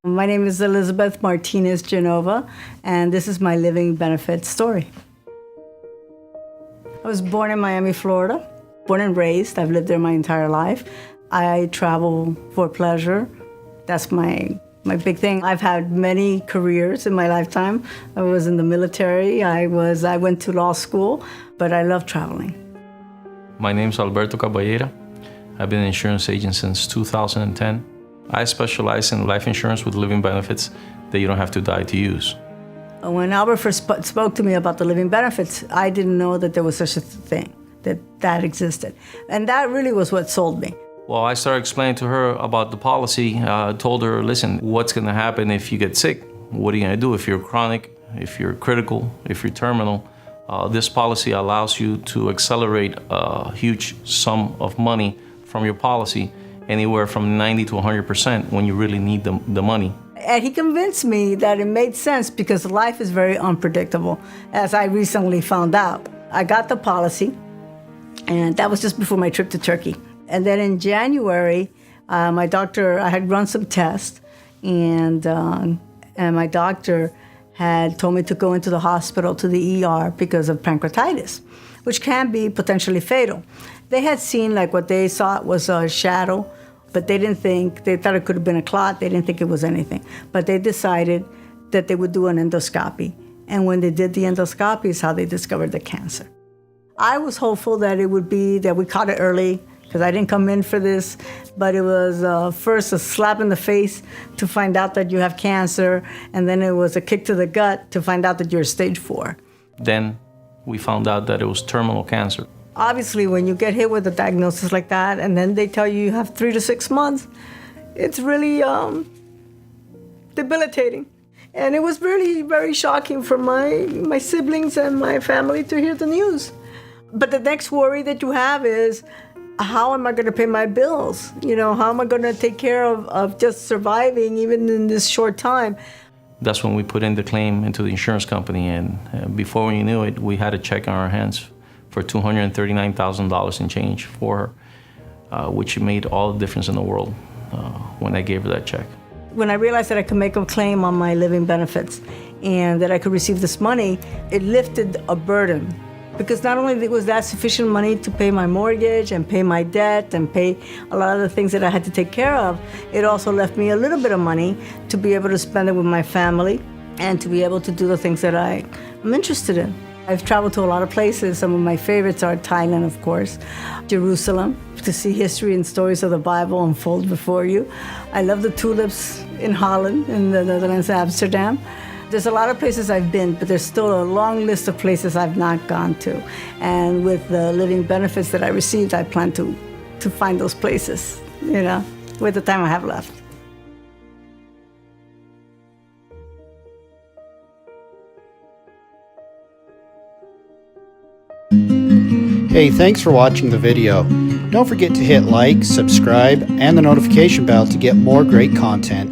My name is Elizabeth Martinez Genova, and this is my living benefit story. I was born in Miami, Florida, born and raised. I've lived there my entire life. I travel for pleasure. That's my big thing. I've had many careers in my lifetime. I was in the military. I went to law school, but I love traveling. My name's Alberto Caballera. I've been an insurance agent since 2010. I specialize in life insurance with living benefits that you don't have to die to use. When Albert first spoke to me about the living benefits, I didn't know that there was such a thing, that existed. And that really was what sold me. Well, I started explaining to her about the policy. Told her, listen, what's going to happen if you get sick? What are you going to do if you're chronic, if you're critical, if you're terminal? This policy allows you to accelerate a huge sum of money from your policy, anywhere from 90 to 100% when you really need the money. And he convinced me that it made sense because life is very unpredictable, as I recently found out. I got the policy, and that was just before my trip to Turkey. And then in January, my doctor, I had run some tests, and my doctor had told me to go into the hospital to the ER because of pancreatitis, which can be potentially fatal. They had seen like what they thought was a shadow, but they thought it could have been a clot. They didn't think it was anything. But they decided that they would do an endoscopy. And when they did the endoscopy is how they discovered the cancer. I was hopeful that it would be that we caught it early, because I didn't come in for this, but it was first a slap in the face to find out that you have cancer, and then it was a kick to the gut to find out that you're stage 4. Then we found out that it was terminal cancer. Obviously, when you get hit with a diagnosis like that, and then they tell you have 3 to 6 months, it's really debilitating. And it was really very shocking for my siblings and my family to hear the news. But the next worry that you have is, how am I going to pay my bills? You know, how am I going to take care of just surviving even in this short time? That's when we put in the claim into the insurance company, and before we knew it, we had a check on our hands for $239,000 in change for her, which made all the difference in the world when I gave her that check. When I realized that I could make a claim on my living benefits and that I could receive this money, it lifted a burden. Because not only was that sufficient money to pay my mortgage and pay my debt and pay a lot of the things that I had to take care of, it also left me a little bit of money to be able to spend it with my family and to be able to do the things that I'm interested in. I've traveled to a lot of places. Some of my favorites are Thailand, of course, Jerusalem, to see history and stories of the Bible unfold before you. I love the tulips in Holland, in the Netherlands, Amsterdam. There's a lot of places I've been, but there's still a long list of places I've not gone to. And with the living benefits that I received, I plan to find those places, you know, with the time I have left. Hey, thanks for watching the video. Don't forget to hit like, subscribe, and the notification bell to get more great content.